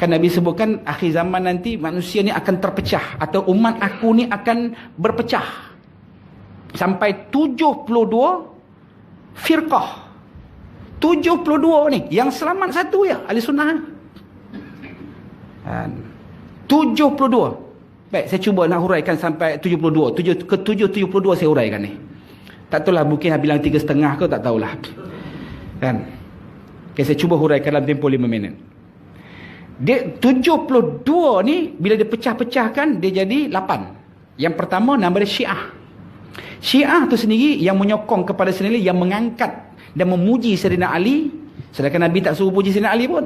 Kan Nabi sebutkan akhir zaman nanti manusia ni akan terpecah, atau umat aku ni akan berpecah sampai 72 firqah. 72 ni, yang selamat satu ya, ahli sunnah. 72. Baik, saya cuba nak huraikan sampai 72. 72 saya huraikan ni. Tak tahulah, mungkin bilang 3,5 ke, tak tahulah. Kan? Okay, saya cuba huraikan dalam tempoh 5 minit. Dia 72 ni bila dia pecah-pecahkan dia jadi 8. Yang pertama nama dia Syiah. Syiah tu sendiri yang menyokong kepada sendiri, yang mengangkat dan memuji Sayyidina Ali, sedangkan Nabi tak suruh puji Sayyidina Ali pun.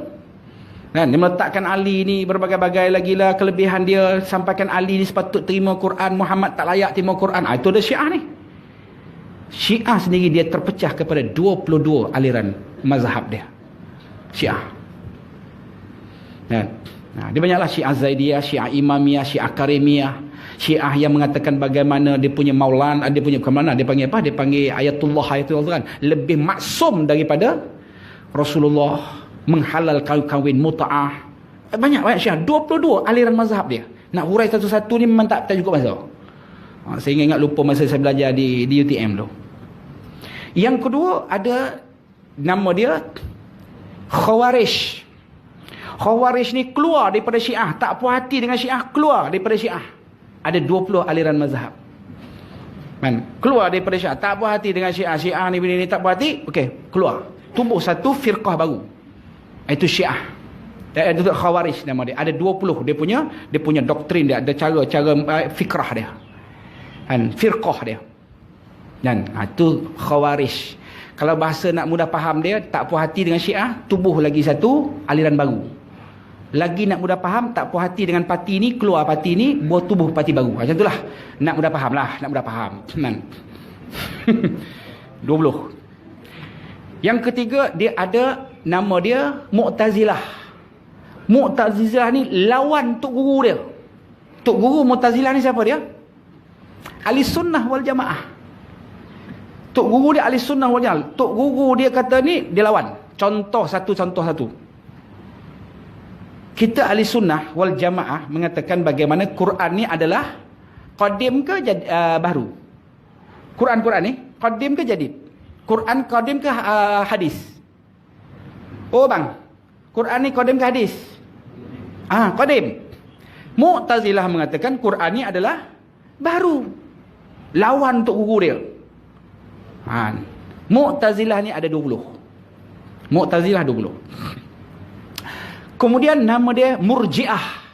Kan, dia meletakkan Ali ni berbagai-bagai lagi lah kelebihan dia, sampaikan Ali ni sepatut terima Quran, Muhammad tak layak terima Quran. Itu ada Syiah ni. Syiah sendiri dia terpecah kepada 22 aliran mazhab dia. Syiah. Nah, dia banyaklah Syiah Zaidiyah, Syiah Imamiyah, Syiah Karimiyah, Syiah yang mengatakan bagaimana dia punya Maulana, dia punya kemana, dia panggil apa? Dia panggil Ayatullah kan, lebih maksum daripada Rasulullah, menghalal kawin muta'ah. Banyak Syiah, 22 aliran mazhab dia. Nak hurai satu-satu ni memang tak cukup masa. Saya ingat lupa masa saya belajar di UTM tu. Yang kedua ada nama dia Khawarij. Khawarij ni keluar daripada Syiah, tak puas hati dengan Syiah, keluar daripada Syiah. Ada 20 aliran mazhab. Man, keluar daripada Syiah, tak puas hati dengan Syiah. Syiah ni bila ni tak puas hati, okey, keluar. Tumbuh satu firqah baru. Itu Syiah. Itu Khawarij nama dia. Ada 20 dia punya doktrin dia, ada cara fikrah dia. Kan, firqah dia. Dan itu Khawarij. Kalau bahasa nak mudah faham dia, tak puas hati dengan Syiah, tubuh lagi satu aliran baru. Lagi nak mudah faham, tak puas hati dengan parti ni, keluar parti ni, buat tubuh parti baru. Macam itulah. Nak mudah faham lah, nak mudah faham. 20. Yang ketiga, dia ada nama dia Mu'tazilah. Mu'tazilah ni lawan Tok Guru dia. Tok Guru Mu'tazilah ni siapa dia? Ahli Sunnah wal Jamaah. Tok Guru dia Ahli Sunnah wal Jamaah. Tok Guru dia kata ni, dia lawan. Contoh satu. Kita Ahli Sunnah wal Jamaah mengatakan bagaimana Quran ni adalah qadim ke baru? Quran ni qadim ke jadid? Quran qadim ke hadis? Oh bang, Quran ni qadim ke hadis? Qadim. Mu'tazilah mengatakan Quran ni adalah baru. Lawan Tok Guru dia. Mu'tazilah ni ada 20. Mu'tazilah 20. Kemudian nama dia Murji'ah.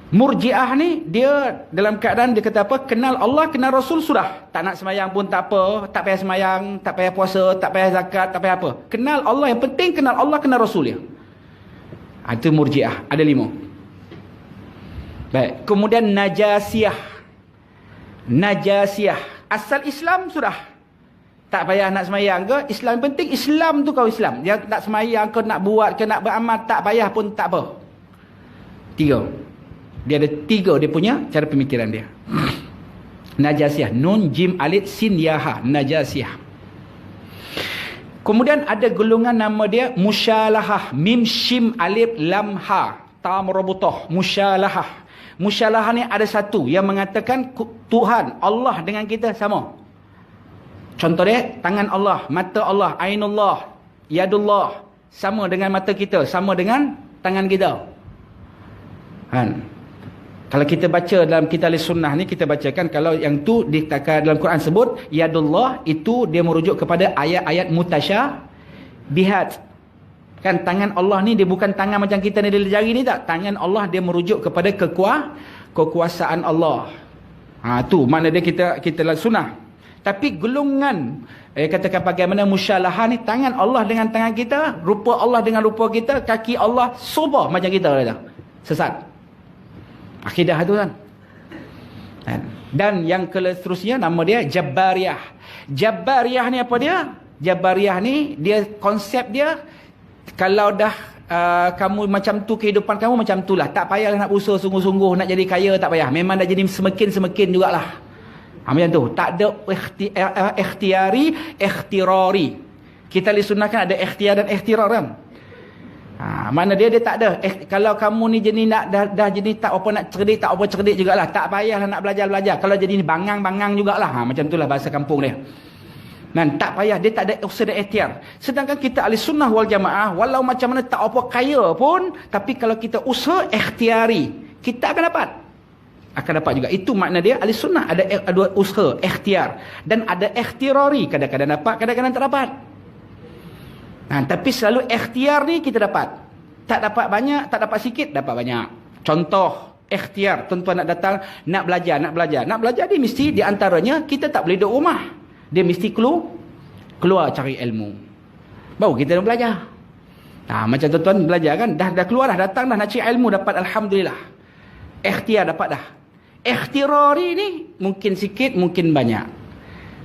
Murji'ah ni dia dalam keadaan dia kata apa? Kenal Allah, kenal Rasul sudah. Tak nak semayang pun tak apa, tak payah semayang, tak payah puasa, tak payah zakat, tak payah apa. Kenal Allah, yang penting kenal Allah, kenal Rasul dia. Itu Murji'ah, ada 5. Baik, kemudian Najasiyah. Asal Islam sudah. Tak payah nak semayang ke, Islam penting Islam tu kau Islam. Dia nak semayang ke, nak buat ke, nak beramal, tak payah pun tak apa. 3. Dia ada 3 dia punya cara pemikiran dia. Najasiyah, nun jim alif sin yaha, Najasiyah. Kemudian ada golongan nama dia Musyalahah, mim shim alif lam ha, ta marabutah, Musyalahah. Musyalahah ni ada satu yang mengatakan Tuhan Allah dengan kita sama. Contoh dia, tangan Allah, mata Allah, ainullah, yadullah, sama dengan mata kita, sama dengan tangan kita. Kalau kita baca dalam kitab Sunnah ni, kita bacakan kalau yang tu dikatakan dalam Quran sebut yadullah, itu dia merujuk kepada ayat-ayat mutasyabihat. Kan tangan Allah ni dia bukan tangan macam kita ni dari jari ni tak. Tangan Allah dia merujuk kepada kekuasaan Allah. Tu makna dia kita dalam Sunnah. Tapi golongan katakan bagaimana Musyalahah ni, tangan Allah dengan tangan kita, rupa Allah dengan rupa kita, kaki Allah subah macam kita kata. Sesat. Akidah tu kan. Dan yang seterusnya nama dia Jabariyah. Jabariyah ni apa dia? Jabariyah ni dia konsep dia, kalau dah kamu macam tu, kehidupan kamu macam tu lah, tak payahlah nak usaha sungguh-sungguh nak jadi kaya, tak payah. Memang dah jadi semakin jugalah. Macam tu. Tak ada ikhtirari. Kita disunahkan ada ikhtiar dan ikhtirar kan. Mana dia tak ada. Kalau kamu ni jenis nak dah jenis tak apa nak cerdik, tak apa cerdik jugalah. Tak payahlah nak belajar. Kalau jadi ni bangang jugalah. Macam itulah bahasa kampung dia. Dan tak payah, dia tak ada usaha ikhtiar. Sedangkan kita ahli sunnah wal jamaah, walau macam mana tak apa kaya pun, tapi kalau kita usaha ikhtiari, kita akan dapat. Akan dapat juga. Itu makna dia ahli sunnah. Ada usaha, ikhtiar. Dan ada ikhtirari. Kadang-kadang dapat, kadang-kadang tak dapat. Tapi selalu ikhtiar ni kita dapat. Tak dapat banyak, tak dapat sikit, dapat banyak. Contoh, ikhtiar. Tuan-tuan nak datang, nak belajar. Nak belajar dia mesti, di antaranya, kita tak boleh duduk rumah. Dia mesti keluar cari ilmu. Baru kita nak belajar. Macam tuan-tuan belajar kan, dah keluar dah, datang dah nak cari ilmu, dapat Alhamdulillah. Ikhtiar dapat dah. Ikhtirari ni, mungkin sikit, mungkin banyak.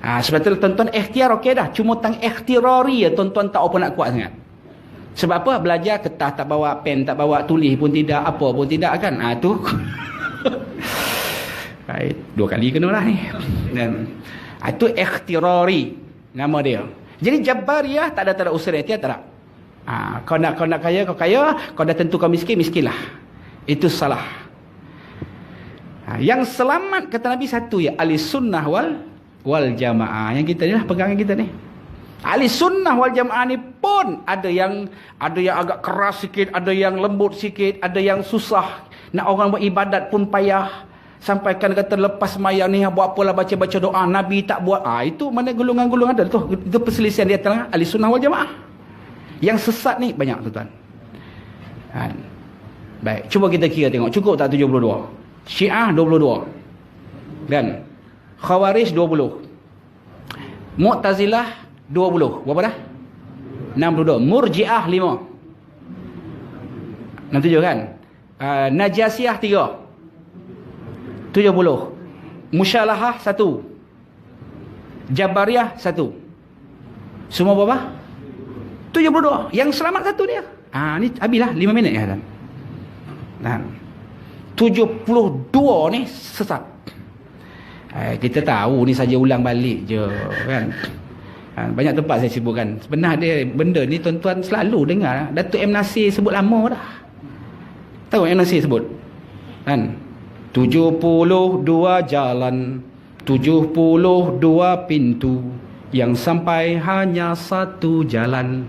Sebab tu tuan-tuan ikhtiar okey dah. Cuma tang ikhtirari ya tuan-tuan tak apa nak kuat sangat. Sebab apa? Belajar kertas tak bawa, pen tak bawa, tulis pun tidak, apa pun tidak kan. Tu. Baik, 2 kali kena lah ni. Dan itu ikhtirari nama dia. Jadi Jabariyah tak ada usaha ikhtiar tak ada. Kau nak kaya, kau kaya. Kau dah tentu kau miskinlah. Itu salah. Yang selamat kata Nabi satu ya, ahli sunnah wal jamaah. Yang kita ni lah pegangan kita ni. Ahli sunnah wal jamaah ni pun ada yang agak keras sikit, ada yang lembut sikit, ada yang susah. Nak orang beribadat pun payah. Sampaikan kata lepas sembahyang ni buat apalah, baca-baca doa, Nabi tak buat. Itu mana golongan-golongan ada tu. Itu perselisihan di antara ahli sunnah wal jamaah. Yang sesat ni banyak tuan-tuan. Baik, cuba kita kira tengok cukup tak 72? Syiah 22. Dan Khawarij 20. Mu'tazilah 20. Berapa dah? 62. Murji'ah 5. 67 kan? Najasiyah 3. 70. Musyalahah 1. Jabariyah 1. Semua berapa? 72. Yang selamat satu dia. Ni habislah 5 minit ya. 72 ni sesat. Kita tahu ni saja ulang balik je kan. Banyak tempat saya sebutkan. Sebenarnya dia benda ni tuan-tuan selalu dengar. Datuk M. Nasir sebut lama dah. Tahu M. Nasir sebut kan? 72 jalan, 72 pintu, yang sampai hanya satu jalan.